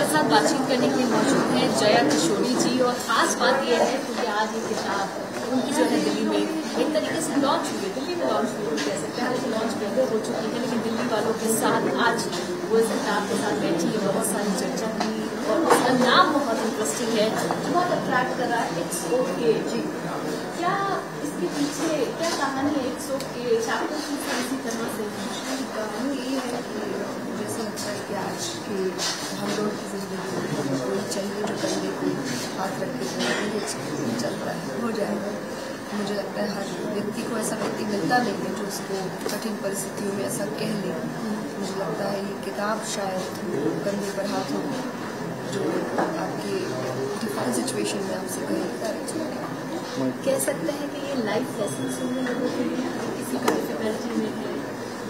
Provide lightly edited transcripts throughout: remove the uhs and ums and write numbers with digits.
हमारे साथ बातचीत करने के लिए मौजूद हैं जया किशोरी जी। और खास बात यह है क्योंकि आज ये किताब उनकी जो है दिल्ली में एक तरीके से लॉन्च हुई है, दिल्ली में लॉन्च हुई कह सकते हैं, हालांकि लॉन्च पहले हो चुकी है, लेकिन दिल्ली वालों के साथ आज वो इस किताब के साथ बैठी है, बहुत सारी चर्चा की और उसका नाम बहुत इंटरेस्टिंग है, बहुत अट्रैक्ट कर रहा है, इट्स ओके जी। क्या इसके पीछे क्या कहानी है इट्स ओके चैप्टर की? इसी तरह से कहानी ये है कि मुझे ऐसा लगता है कि आज की हम लोग की जिंदगी में कोई चाहिए जो कंधे को हाथ रख के चलता है, हो जाएगा। मुझे लगता है हर व्यक्ति को ऐसा व्यक्ति मिलता नहीं है जो उसको कठिन परिस्थितियों में ऐसा कह ले। मुझे लगता है ये किताब शायद कंधे पर हाथ हो जो आपके डिफरेंट सिचुएशन में आपसे कहें। कह सकते हैं कि ये लाइफ लेसन होंगे लोगों के लिए, किसी का डिफिकल्टी में है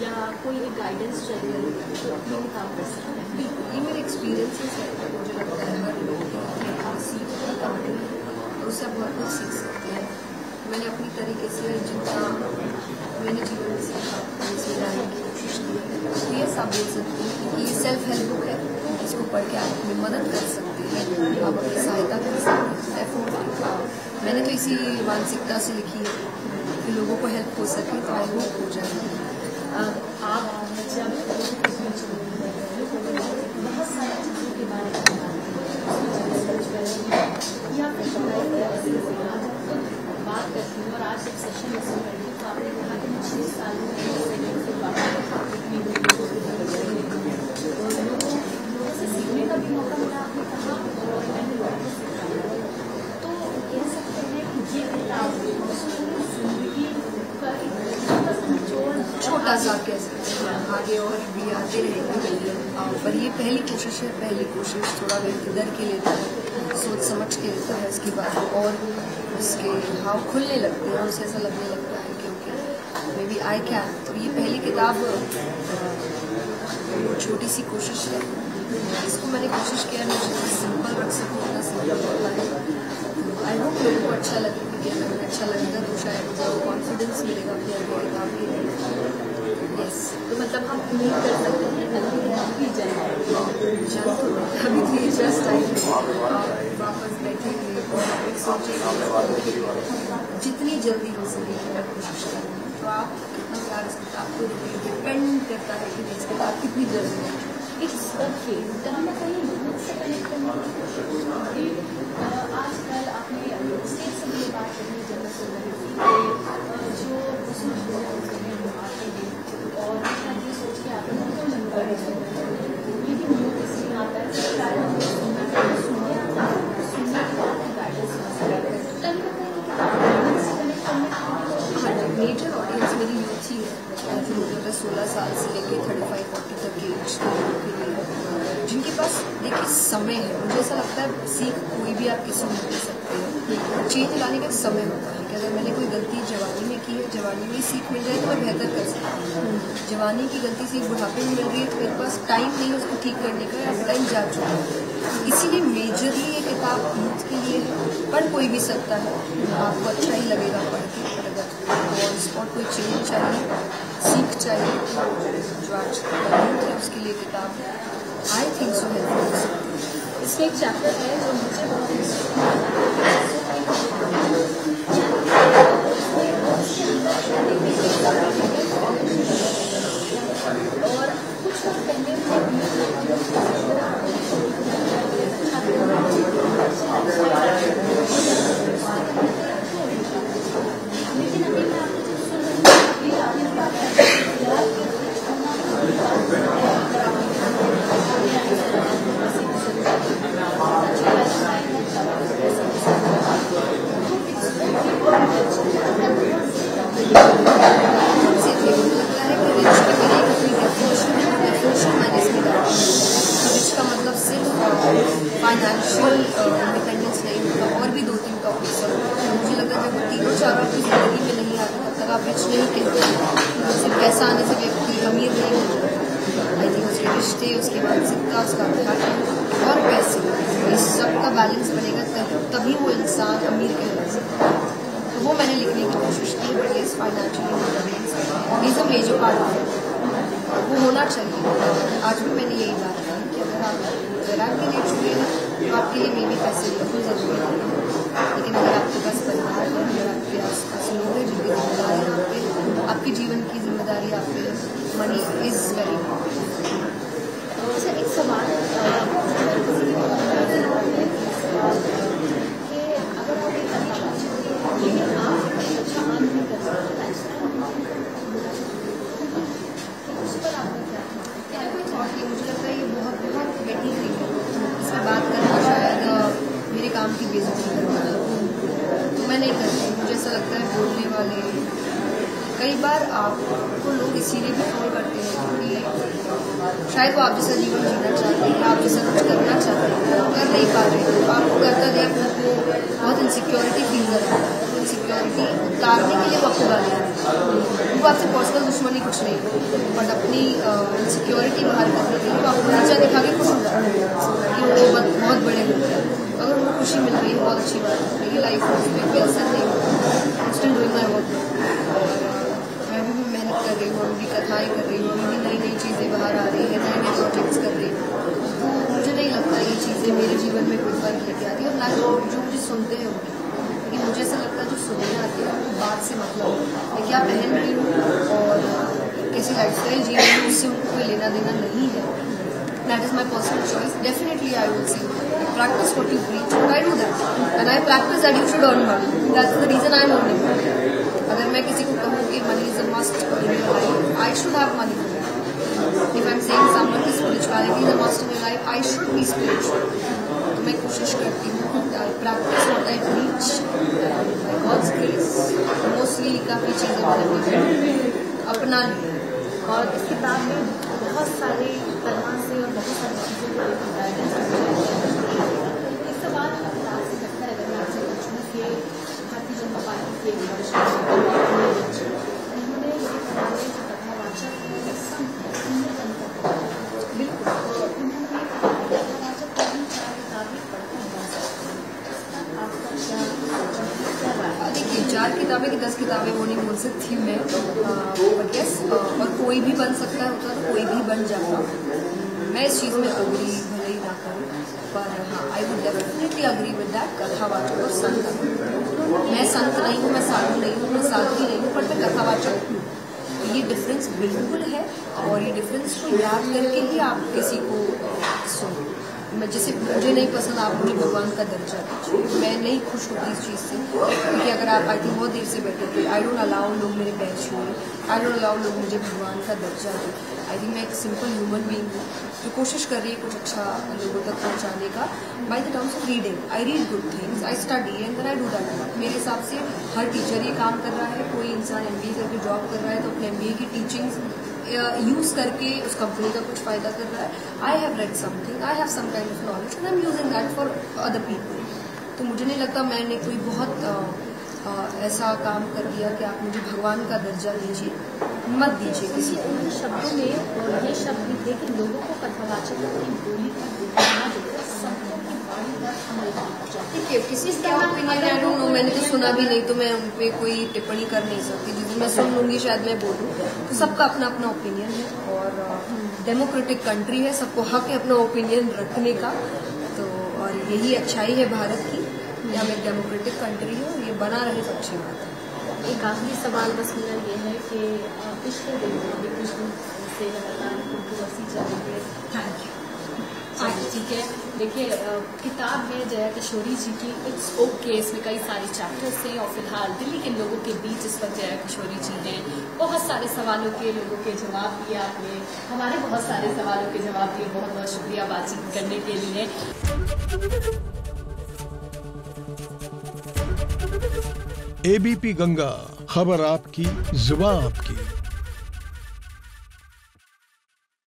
या कोई एक गाइडेंस चाहिए तो अपने काम कर सकते हैं। ये मेरे एक्सपीरियंसेस है, मुझे लगता है हर लोग सीख की कहानी है, उससे आप बहुत कुछ सीख सकते हैं। मैंने अपनी तरीके से जितना मैंने जीवन में सीखा उसमें लाने की कोशिश की है। ये सब बोल सकती हैं कि ये सेल्फ हेल्प बुक है, इसको पढ़ के आप अपनी मदद कर सकते हैं, आप अपनी सहायता कर सकते हैं। मैंने तो इसी मानसिकता से लिखी है कि लोगों को हेल्प हो सके, तो आई होप हो जाए। आप जब बहुत सारी चीज़ों के बारे में या बात करती हूँ और आज एक सेशन में सुन रही हूँ तो आपने कहा कि मैं 6 साल में लोगों से सीखने का भी मौका मिला, आपने कहा, और मैंने लोगों को सिखाया। तो कह सकते हैं कि ये किताब जिंदगी का एक छोटा सा कह सकते हैं, आगे और भी आते रहेंगे, पर ये पहली कोशिश है। पहली कोशिश थोड़ा व्यक्ति डर के लेता है, सोच समझ के लेता है, इसके बाद और उसके भाव खुलने लगते हैं, उसे ऐसा लगने लगता है क्योंकि मे बी आई कैन। तो ये पहली किताब छोटी सी कोशिश है, इसको मैंने कोशिश किया मैं जितना सिंपल रख सकूँ उतना सिंपल होता है। आई होप लोगों को अच्छा लगेगा, अगर अच्छा लगेगा तो शायद कॉन्फिडेंस मिलेगा अपनी अगली किताब के लिए। यस, तो मतलब हम उम्मीद कर सकते हैं अभी अभी भी जस्ट आई वापस बैठे हुए सोचे जितनी जल्दी हो सके मैं कोशिश करूँगी। तो आप कितना प्यार इस किताब को डिपेंड करता है कि इस किताब कितनी जल्दी है। इट्स ओके कहीं ना कहीं लोगों से कनेक्ट करने की कोशिश की। आजकल आपने स्टेज से भी बात करनी जब सुन रही थी जो वो आते हैं और ये सोच के आते हैं तो लगता है लेकिन वो इसमें आता है शायद सुनने आता है, सुनने के बाद गाइडेंस मेजर ऑडियंस मेरी यूथ ही है, जो लोग 16 साल से लेकर 35-40 तक के एज के लोगों के लिए, जिनके पास देखिए समय है। मुझे ऐसा लगता है सीख कोई भी आप किसी में दे सकते हैं, चेंज लाने का समय होता है कि अगर मैंने कोई गलती जवानी में की है, जवानी में सीख मिल जाए तो मैं बेहतर कर सकती हूँ। जवानी की गलती सीख बुढ़ापे में मिल रही है तो मेरे पास टाइम नहीं है उसको ठीक करने का, या टाइम जा चुका है। इसीलिए मेजरली ये किताब यूथ के लिए है, पढ़ कोई भी सकता है, आपको अच्छा ही लगेगा पढ़ के। अगर ऑन स्पॉट कोई चेंज चाहिए, सीख चाहिए, जो आज यूथ है उसके लिए किताब आई थिंक सो हेल्पफुल। इसमें एक चैप्टर है जो मुझे और कुछ पहले लेकिन अभी मैं आपको सुन रही फाइनेंशियल इंडिपेंडेंस नहीं होता, और भी 2-3 टॉपिक्स हैं। मुझे लगता है जब वो तीनों चारों आपकी जिंदगी में नहीं आते तब तक आप रिच नहीं कहते। सिर्फ पैसा आने से व्यक्ति अमीर नहीं होता। आई थिंक उसके रिश्ते, उसकी मानसिकता, उसका अध्यात्म और पैसे, इस सब का बैलेंस बनेगा तभी वो इंसान अमीर कहला सकता है। तो वो मैंने लिखने की कोशिश की, बट इस financial independence is a major part of it, वो होना चाहिए। आज भी मैंने यही बात की कि अगर आप वैराग्य के लिए मे भी पैसे बिल्कुल ज़रूरी नहीं है, लेकिन अगर आपके पास परिवार है, अगर आपके आसपास लोग हैं जिनकी जिम्मेदारी आप पे, आपके जीवन की जिम्मेदारी आप पे, मनी इज़ वेरी इम्पोर्टेंट। अच्छा, एक सवाल कि अगर आप एक लेकिन आप अच्छा काम नहीं कर सकते, उस पर आपका क्या कोई थॉट नहीं, मुझे लगता है ये बहुत बहुत बेटी थिंग है। इसमें बात करना शायद मेरे काम की बेइज्जती करना है, तो मैं नहीं करती। मुझे ऐसा लगता है बोलने वाले कई बार आपको लोग इसीलिए भी फोन करते हैं क्योंकि शायद वो आप जैसा जीवन जीना चाहते हैं, आप जैसा कुछ करना चाहते हैं, कर नहीं पा रहे हैं। तो आपको करता देख उनको बहुत इनसिक्योरिटी फील कर रहा है, तो इनसिक्योरिटी उतारने के लिए वो आपको गाली आ रही है। उनको आपसे पर्सनल दुश्मनी कुछ नहीं है, बट अपनी इनसिक्योरिटी बाहर करने के लिए वो आपको ऊँचा दिखा के खुश हो जाता है कि वो बहुत बड़े होते हैं। अगर उनको खुशी मिल रही है बहुत अच्छी बात है, मेरी लाइफ में उसमें कोई असर नहीं होता। स्टिल डूइंग माई वर्क, कर रही हूँ, अभी कथाएँ कर रही हूँ, अभी नई नई चीज़ें बाहर आ रही हैं, नए नए प्रोजेक्ट्स कर रही हूँ। तो मुझे नहीं लगता ये चीज़ें मेरे जीवन में कोई फर्क लेके आती है, और ना जो मुझे सुनते हैं उनकी, लेकिन मुझे ऐसा लगता है जो सुनने आते हैं उनको बात से मतलब है, क्या पहन रही हूँ और कैसी लाइफस्टाइल जी रही हूँ, उससे उनको कोई लेना देना नहीं है। That is my personal choice. Definitely I will say practice what you preach, but I do that, and I practice that you should earn money. That's the reason I am earning money. अगर मैं किसी को कहूँ कि money is a must in your life, I should have money for that. If I'm saying someone की spirituality is a must in your life, I should be spiritual. तो मैं कोशिश करती हूँ, I practice what I preach, by God's grace. Mostly काफ़ी चीज़ें मैंने अपना ली, और इस किताब में बहुत सारे तरह से और बहुत सारी चीज़ों को गाइडेंस इस सवाल का किताब से लगता है। अगर मैं आपसे पूछूँ कि भारतीय जनता पार्टी के उन्होंने ये किताबें जो कथावाचक है बिल्कुल, तो उन्होंने कथावाचक को भी 4 किताबें पढ़कर बना सकते हैं। आपका क्या राय? देखिए 4 किताबें की 10 किताबें वो नहीं बोल सकती मैं, बट यस, और कोई भी बन सकता है, होता तो कोई भी बन जाता। मैं इस चीज़ में अग्री भले ही ना करूँ, पर हाँ I would definitely agree with that. कथावाचक और संत, मैं संत नहीं हूँ, मैं साधु नहीं हूँ, मैं साध्वी नहीं हूँ, पर मैं कथावाचक हूँ। ये डिफरेंस बिल्कुल है, और ये डिफरेंस को याद करके ही आप किसी को सुनो। मैं जैसे मुझे नहीं पसंद आप मुझे भगवान का दर्जा दीजिए, मैं नहीं खुश होती इस चीज़ से, क्योंकि अगर आप आई थिंक बहुत देर से बैठे थे, आई डोंट अलाउ लोग मेरे पैर छुए, आई डोंट अलाउ लोग मुझे भगवान का दर्जा दें। आई थिंक मैं एक सिंपल ह्यूमन बीइंग हूँ जो कोशिश कर रही है कुछ अच्छा लोगों तक पहुँचाने का, by the terms of reading. I read good things, I study and then I do that. मेरे हिसाब से हर टीचर ये काम कर रहा है, कोई इंसान MBA करके जॉब कर रहा है तो अपने MBA की टीचिंग्स यूज़ करके उस कंपनी का कुछ फ़ायदा कर रहा है। I have read something, I have some kind of knowledge and I am using that for other people. तो मुझे नहीं लगता मैंने कोई बहुत ऐसा काम कर दिया कि आप मुझे भगवान का दर्जा दीजिए, मत दीजिए किसी को। उन शब्दों में और ये शब्द भी थे कि लोगों को कथावाचक की बोली का देखना देकर शब्दों की वाणी का अमल करना चाहिए। ठीक है, किसी का ओपिनियन आई डोंट नो, मैंने तो सुना भी नहीं, तो मैं उन पर कोई टिप्पणी कर नहीं सकती। जिस मैं सुन लूँगी शायद मैं बोलूँ, तो सबका अपना अपना ओपिनियन है, और डेमोक्रेटिक कंट्री है, सबको हक है अपना ओपिनियन रखने का। तो और यही अच्छाई है भारत की, या एक डेमोक्रेटिक कंट्री है, और ये बना रहे तो अच्छी बात है। एक आखिरी सवाल बस मेरा ये है कि पिछले दिनों अभी कुछ दिन से लगातार कंट्रोवर्सी चल रही है। ठीक है, देखिए किताब है जया किशोरी जी की, इट्स ओके, इसमें कई सारे चैप्टर्स हैं, और फिलहाल दिल्ली के लोगों के बीच इस वक्त जया किशोरी जी हैं। बहुत सारे सवालों के लोगों के जवाब दिए आपने, हमारे बहुत सारे सवालों के जवाब दिए। बहुत बहुत शुक्रिया बातचीत करने के लिए। ABP गंगा, खबर आपकी, जुबान आपकी।